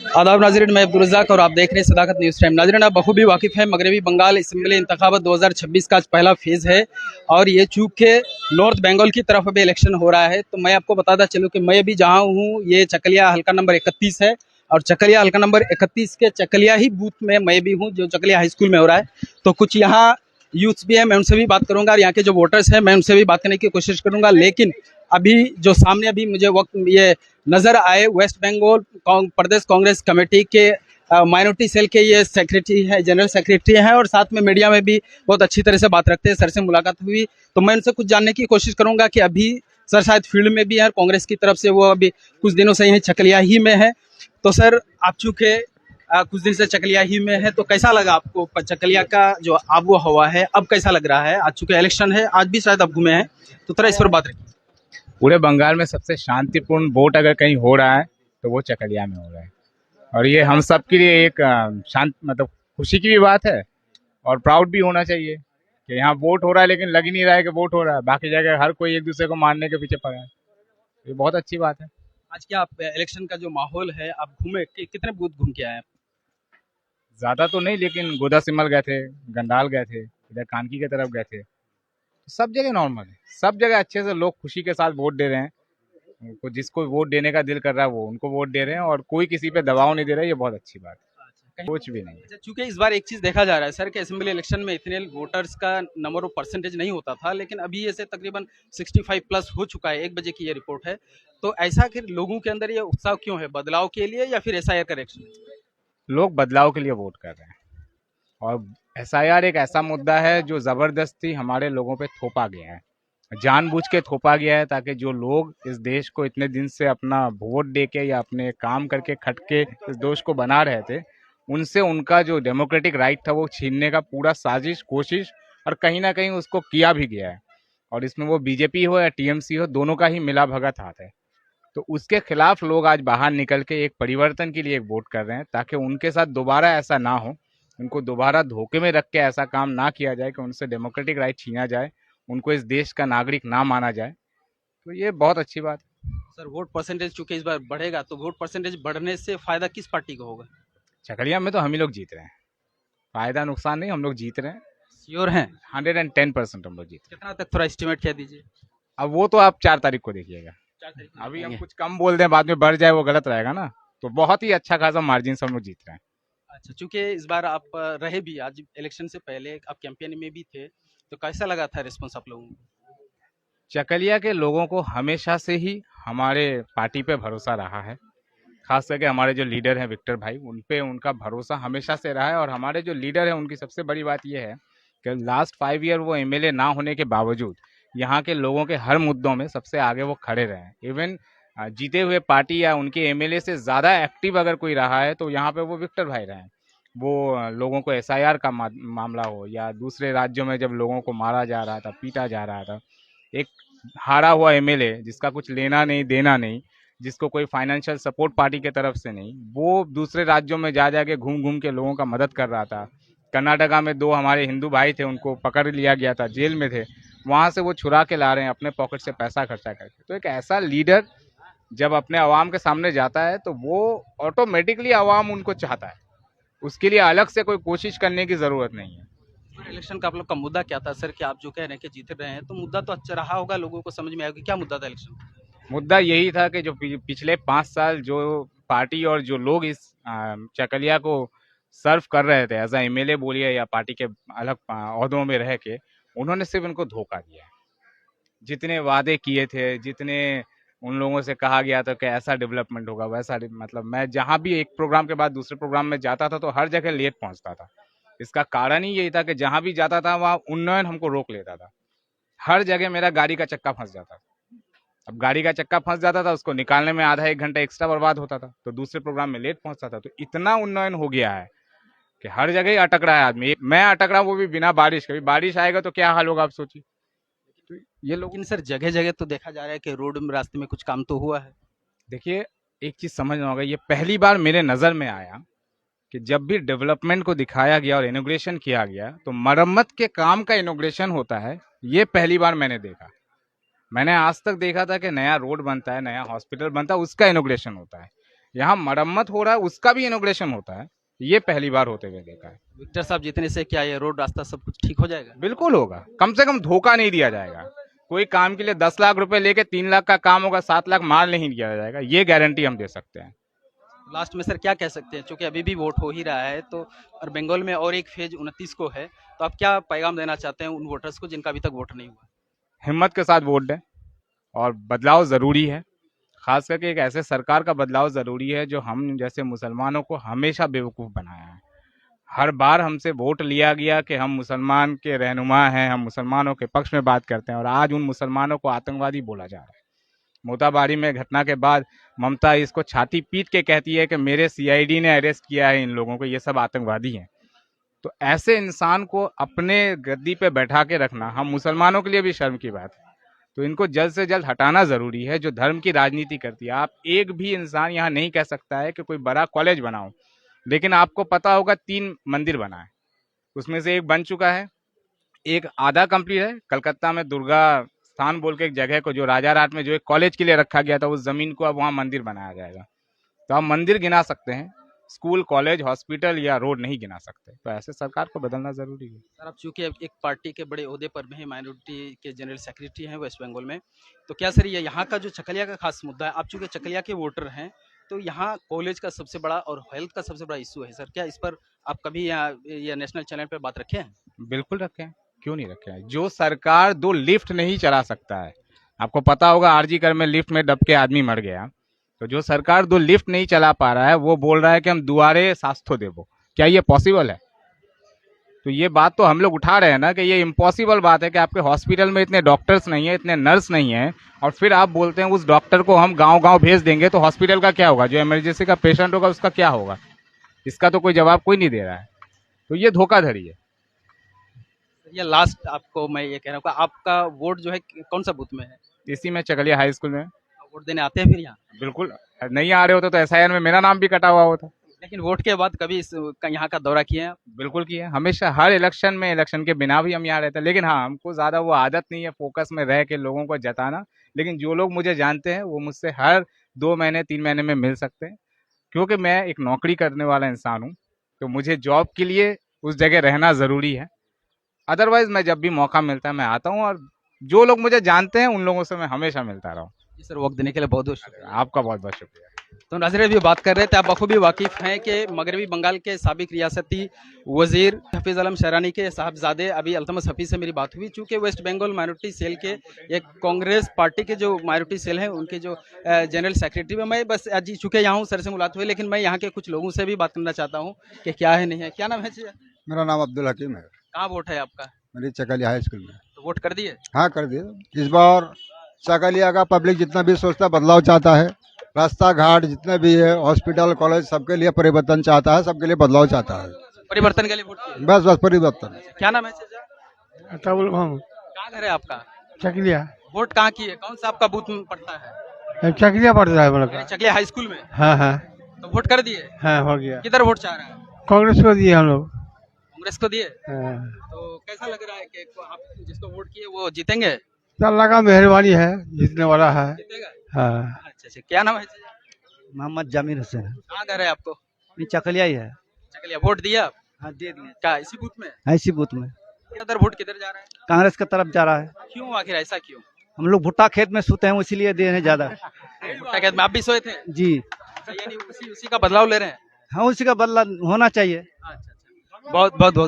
आदाब नाज़रीन, मैं अब्दुल रज़ाक और आप देख रहे हैं सदाकत न्यूज़ टाइम। नाज़रीन, आप बखूबी वाकिफ़ हैं, मगरबी बंगाल असम्बली इंतखाबात 2026 का आज पहला फेज़ है और ये चूँकि नॉर्थ बंगाल की तरफ अभी इलेक्शन हो रहा है, तो मैं आपको बताता चलूँ कि मैं अभी जहाँ हूँ ये चकलिया हल्का नंबर 31 है और चकलिया हल्का नंबर 31 के चकलिया ही बूथ में मैं भी हूँ, जो चकलिया हाई स्कूल में हो रहा है। तो कुछ यहाँ यूथ्स भी हैं, मैं उनसे भी बात करूँगा और यहाँ के जो वोटर्स हैं मैं उनसे भी बात करने की कोशिश करूँगा। लेकिन अभी जो सामने अभी मुझे वक्त ये नज़र आए, वेस्ट बंगाल प्रदेश कांग्रेस कमेटी के माइनॉरिटी सेल के ये सेक्रेटरी है, जनरल सेक्रेटरी हैं और साथ में मीडिया में भी बहुत अच्छी तरह से बात रखते हैं। सर से मुलाकात हुई तो मैं उनसे कुछ जानने की कोशिश करूंगा कि अभी सर शायद फील्ड में भी है, कांग्रेस की तरफ से वो अभी कुछ दिनों से यहीं चकलिया ही में है। तो सर, आप चूँकि कुछ दिन से चकलिया ही में है, तो कैसा लगा आपको चकलिया का जो आबो हवा है, अब कैसा लग रहा है? आज चूँकि इलेक्शन है, आज भी शायद आप घूमे हैं, तो थोड़ा इस पर बात रखिए। पूरे बंगाल में सबसे शांतिपूर्ण वोट अगर कहीं हो रहा है तो वो चकलिया में हो रहा है। और ये हम सब के लिए एक शांत मतलब खुशी की भी बात है और प्राउड भी होना चाहिए कि यहाँ वोट हो रहा है, लेकिन लग ही नहीं रहा है कि वोट हो रहा है। बाकी जगह हर कोई एक दूसरे को मारने के पीछे पड़ा है। ये बहुत अच्छी बात है। आज क्या आप इलेक्शन का जो माहौल है, आप घूमे कितने बूथ घूम के आए हैं? ज़्यादा तो नहीं, लेकिन गोदा सिमल गए थे, गंडाल गए थे, इधर कानकी की तरफ गए थे। सब जगह नॉर्मल है, सब जगह अच्छे से लोग खुशी के साथ वोट दे रहे हैं। उनको जिसको वोट देने का दिल कर रहा है वो उनको वोट दे रहे हैं और कोई किसी पे दबाव नहीं दे रहा है। ये बहुत अच्छी बात है, कुछ भी नहीं। अच्छा, चूंकि इस बार एक चीज देखा जा रहा है सर कि असेंबली इलेक्शन में इतने वोटर्स का नंबर ऑफ परसेंटेज नहीं होता था, लेकिन अभी ऐसे तकरीबन 65 प्लस हो चुका है। 1 बजे की ये रिपोर्ट है। तो ऐसा कि लोगों के अंदर ये उत्साह क्यों है, बदलाव के लिए या फिर एसआईआर करेक्शन? लोग बदलाव के लिए वोट कर रहे हैं और एसआईआर एक ऐसा मुद्दा है जो जबरदस्ती हमारे लोगों पे थोपा गया है, जानबूझ के थोपा गया है, ताकि जो लोग इस देश को इतने दिन से अपना वोट दे के या अपने काम करके खट के इस देश को बना रहे थे, उनसे उनका जो डेमोक्रेटिक राइट था वो छीनने का पूरा साजिश कोशिश और कहीं ना कहीं उसको किया भी गया है। और इसमें वो बीजेपी हो या टीएमसी हो, दोनों का ही मिला भगत हाथ है। तो उसके खिलाफ लोग आज बाहर निकल के एक परिवर्तन के लिए एक वोट कर रहे हैं, ताकि उनके साथ दोबारा ऐसा ना हो, उनको दोबारा धोखे में रख के ऐसा काम ना किया जाए कि उनसे डेमोक्रेटिक राइट छीना जाए, उनको इस देश का नागरिक ना माना जाए। तो ये बहुत अच्छी बात है। सर, वोट परसेंटेज चूंकि इस बार बढ़ेगा, तो वोट परसेंटेज बढ़ने से फायदा किस पार्टी को होगा? चकड़िया में तो हम ही लोग जीत रहे हैं, फायदा नुकसान नहीं, हम लोग जीत रहे हैं। श्योर हैं? 110% हम लोग जीत रहे हैं। कितना तक थोड़ा एस्टिमेट किया दीजिए। अब वो तो आप 4 तारीख को देखिएगा। 4 तारीख को अभी हम देखेंगे। कुछ कम बोल दें बाद में बढ़ जाए वो गलत रहेगा ना। तो बहुत ही अच्छा खासा मार्जिन से हम लोग जीत रहे हैं। अच्छा, चूंकि इस बार आप रहे भी, आज इलेक्शन से पहले आप कैंपेन में भी थे, तो कैसा लगा था रिस्पॉन्स आप लोगों को? चकलिया के लोगों को हमेशा से ही हमारे पार्टी पे भरोसा रहा है। खास करके हमारे जो लीडर हैं विक्टर भाई, उन पे उनका भरोसा हमेशा से रहा है। और हमारे जो लीडर हैं उनकी सबसे बड़ी बात यह है कि लास्ट 5 ईयर वो एमएलए ना होने के बावजूद यहाँ के लोगों के हर मुद्दों में सबसे आगे वो खड़े रहे हैं। इवन जीते हुए पार्टी या उनके एमएलए से ज़्यादा एक्टिव अगर कोई रहा है तो यहाँ पे वो विक्टर भाई रहे हैं। वो लोगों को एसआईआर का मामला हो या दूसरे राज्यों में जब लोगों को मारा जा रहा था, पीटा जा रहा था, एक हारा हुआ एमएलए जिसका कुछ लेना नहीं देना नहीं, जिसको कोई फाइनेंशियल सपोर्ट पार्टी के तरफ से नहीं, वो दूसरे राज्यों में जा जाके घूम घूम के लोगों का मदद कर रहा था। कर्नाटका में 2 हमारे हिंदू भाई थे, उनको पकड़ लिया गया था, जेल में थे, वहाँ से वो छुरा के ला रहे हैं अपने पॉकेट से पैसा खर्चा करके। तो एक ऐसा लीडर जब अपने आवाम के सामने जाता है तो वो ऑटोमेटिकली आवाम उनको चाहता है, उसके लिए अलग से कोई कोशिश करने की ज़रूरत नहीं है। इलेक्शन का आप लोग का मुद्दा क्या था सर? कि आप जो कह रहे हैं कि जीत रहे हैं, तो मुद्दा तो अच्छा रहा होगा, लोगों को समझ में आएगा क्या मुद्दा था इलेक्शन का? मुद्दा यही था कि जो पिछले 5 साल जो पार्टी और जो लोग इस चकलिया को सर्व कर रहे थे एज अ एमएलए बोलिए या पार्टी के अलग ओहदों में रह के, उन्होंने सिर्फ इनको धोखा दिया है। जितने वादे किए थे, जितने उन लोगों से कहा गया था कि ऐसा डेवलपमेंट होगा वैसा मतलब मैं जहाँ भी एक प्रोग्राम के बाद दूसरे प्रोग्राम में जाता था तो हर जगह लेट पहुंचता था। इसका कारण ही यही था कि जहाँ भी जाता था वहाँ उन्नयन हमको रोक लेता था। हर जगह मेरा गाड़ी का चक्का फंस जाता था। अब गाड़ी का चक्का फंस जाता था, उसको निकालने में आधा 1 घंटा एक्स्ट्रा बर्बाद होता था, तो दूसरे प्रोग्राम में लेट पहुंचता था। तो इतना उन्नयन हो गया है कि हर जगह ही अटक रहा है आदमी। मैं अटक रहा हूँ वो भी बिना बारिश, कभी बारिश आएगा तो क्या हाल होगा आप सोचिए। तो ये लोग लेकिन सर, जगह जगह तो देखा जा रहा है कि रोड में, रास्ते में कुछ काम तो हुआ है। देखिए, एक चीज समझना होगा, ये पहली बार मेरे नजर में आया कि जब भी डेवलपमेंट को दिखाया गया और इनोग्रेशन किया गया तो मरम्मत के काम का इनोग्रेशन होता है। ये पहली बार मैंने देखा। मैंने आज तक देखा था कि नया रोड बनता है, नया हॉस्पिटल बनता है, उसका इनोग्रेशन होता है। यहाँ मरम्मत हो रहा है, उसका भी इनॉग्रेशन होता है, ये पहली बार होते हुए देखा है। विक्टर साहब जीतने से क्या ये रोड रास्ता सब कुछ ठीक हो जाएगा? बिल्कुल होगा, कम से कम धोखा नहीं दिया जाएगा। कोई काम के लिए 10 लाख रुपए लेके 3 लाख का काम होगा, 7 लाख माल नहीं दिया जाएगा, ये गारंटी हम दे सकते हैं। लास्ट में सर क्या कह सकते हैं, क्योंकि अभी भी वोट हो ही रहा है, तो और बंगाल में और एक फेज 29 को है, तो आप क्या पैगाम देना चाहते हैं उन वोटर्स को जिनका अभी तक वोट नहीं हुआ? हिम्मत के साथ वोट दें और बदलाव ज़रूरी है। खास करके एक ऐसे सरकार का बदलाव ज़रूरी है जो हम जैसे मुसलमानों को हमेशा बेवकूफ़ बनाया है। हर बार हमसे वोट लिया गया कि हम मुसलमान के रहनुमा हैं, हम मुसलमानों के पक्ष में बात करते हैं, और आज उन मुसलमानों को आतंकवादी बोला जा रहा है। मोताबारी में घटना के बाद ममता इसको छाती पीट के कहती है कि मेरे सीआईडी ने अरेस्ट किया है इन लोगों को, ये सब आतंकवादी हैं। तो ऐसे इंसान को अपने गद्दी पे बैठा के रखना हम मुसलमानों के लिए भी शर्म की बात है। तो इनको जल्द से जल्द हटाना ज़रूरी है, जो धर्म की राजनीति करती है। आप एक भी इंसान यहाँ नहीं कह सकता है कि कोई बड़ा कॉलेज बनाओ, लेकिन आपको पता होगा 3 मंदिर बना है, उसमें से एक बन चुका है, एक आधा कंप्लीट है। कलकत्ता में दुर्गा स्थान बोल के एक जगह को जो राजा राट में जो एक कॉलेज के लिए रखा गया था, उस जमीन को अब वहाँ मंदिर बनाया जाएगा। तो आप मंदिर गिना सकते हैं, स्कूल, कॉलेज, हॉस्पिटल या रोड नहीं गिना सकते। तो ऐसे सरकार को बदलना जरूरी है। सर आप चूंकि अब एक पार्टी के बड़े ओहदे पर भी हैं, माइनॉरिटी के जनरल सेक्रेटरी हैं वेस्ट बंगाल में, तो क्या सर ये यहाँ का जो चकलिया का खास मुद्दा है, आप चूंकि चकलिया के वोटर हैं, तो यहाँ कॉलेज का सबसे बड़ा और हेल्थ का सबसे बड़ा इशू है सर, क्या इस पर आप कभी यहाँ या नेशनल चैनल पर बात रखे हैं? बिल्कुल रखे हैं, क्यों नहीं रखे हैं। जो सरकार 2 लिफ्ट नहीं चला सकता है, आपको पता होगा आरजी कर में लिफ्ट में दब के आदमी मर गया, तो जो सरकार 2 लिफ्ट नहीं चला पा रहा है वो बोल रहा है कि हम दुआरे सास्थो देवो, क्या ये पॉसिबल है? तो ये बात तो हम लोग उठा रहे हैं ना कि ये इम्पॉसिबल बात है कि आपके हॉस्पिटल में इतने डॉक्टर्स नहीं है, इतने नर्स नहीं है, और फिर आप बोलते हैं उस डॉक्टर को हम गांव-गांव भेज देंगे, तो हॉस्पिटल का क्या होगा? जो इमरजेंसी का पेशेंट होगा उसका क्या होगा? इसका तो कोई जवाब कोई नहीं दे रहा है। तो ये धोखाधड़ी है। ये लास्ट आपको मैं ये कह रहा हूँ कि आपका वोट जो है कौन सा बूथ में है? इसी में चकलिया हाई स्कूल में। वोट देने आते हैं फिर यहाँ? बिल्कुल, नहीं आ रहे होते तो एसआईआर में मेरा नाम भी कटा हुआ होता। लेकिन वोट के बाद कभी यहाँ का दौरा किए हैं आप? बिल्कुल किए, हमेशा हर इलेक्शन में, इलेक्शन के बिना भी हम यहाँ रहते हैं। लेकिन हाँ, हमको ज़्यादा वो आदत नहीं है फोकस में रह के लोगों को जताना। लेकिन जो लोग मुझे जानते हैं वो मुझसे हर 2 महीने 3 महीने में मिल सकते हैं, क्योंकि मैं एक नौकरी करने वाला इंसान हूँ, तो मुझे जॉब के लिए उस जगह रहना ज़रूरी है। अदरवाइज मैं जब भी मौका मिलता है मैं आता हूँ, और जो लोग मुझे जानते हैं उन लोगों से मैं हमेशा मिलता रहा हूँ। जी सर, वक्त देने के लिए बहुत बहुत शुक्रिया। आपका बहुत बहुत शुक्रिया। तो नाज़रीन अभी बात कर रहे थे, आप बखूबी वाकिफ़ हैं कि मगरबी बंगाल के साबिक रियासती वज़ीर हफ़ीज़ आलम शहरानी के साहबजादे अभी अल्तमस हफ़ीज़ से मेरी बात हुई। चूँकि वेस्ट बंगाल माइनॉरिटी सेल के एक कांग्रेस पार्टी के जो माइनॉरिटी सेल हैं उनके जो जनरल सेक्रेटरी में मैं बस आज चूँकि यहाँ हूँ, सर से मुलाकात हुई, लेकिन मैं यहाँ के कुछ लोगों से भी बात करना चाहता हूँ कि क्या है नहीं है। क्या नाम है जी? मेरा नाम अब्दुल हकीम है। कहाँ वोट है आपका? मेरी चकलिया हाई स्कूल में। तो वोट कर दिए? हाँ, कर दिए। इस बार चकलिया का पब्लिक जितना भी सोचता है बदलाव चाहता है, रास्ता घाट जितने भी है, हॉस्पिटल कॉलेज, सबके लिए परिवर्तन चाहता है, सबके लिए बदलाव चाहता है। परिवर्तन के लिए वोट किए? बस बस परिवर्तन। क्या नाम है चाचा? अताउल मोहम्मद कहाँ घर है आपका? चकलिया। वोट कहाँ की है? कौन सा आपका बूथ में पड़ता है? चकलिया पड़ता है बड़ा। चकलिया हाई स्कूल में? हाँ हाँ तो वोट कर दिए? हाँ, हो गया। किधर वोट चाह रहा है? कांग्रेस को दिए हम लोग। कांग्रेस को दिए? हाँ। तो कैसा लग रहा है कि आप जिसको वोट किए वो जीतेंगे? तो अल्लाह का मेहरबानी है, जीतने वाला है। जीतेगा? हाँ। अच्छा अच्छा, क्या नाम है? मोहम्मद जमीर हुसैन। कहाँ घर है आपको? ये चकलिया ही है। चकलिया। वोट दिया आप? हाँ, दे दिए। क्या इसी बूथ में? ऐसी बूथ में किधर वोट किधर जा रहा है? कांग्रेस की तरफ जा रहा है। क्यों आखिर ऐसा क्यों? हम लोग भुट्टा खेत में सोते हैं, इसीलिए दे रहे ज्यादा। भुट्टा खेत में आप भी सोए थे? जी अच्छा, यानी उसी का बदलाव ले रहे हैं? हाँ, उसी का बदला होना चाहिए। अच्छा अच्छा, बहुत बहुत बहुत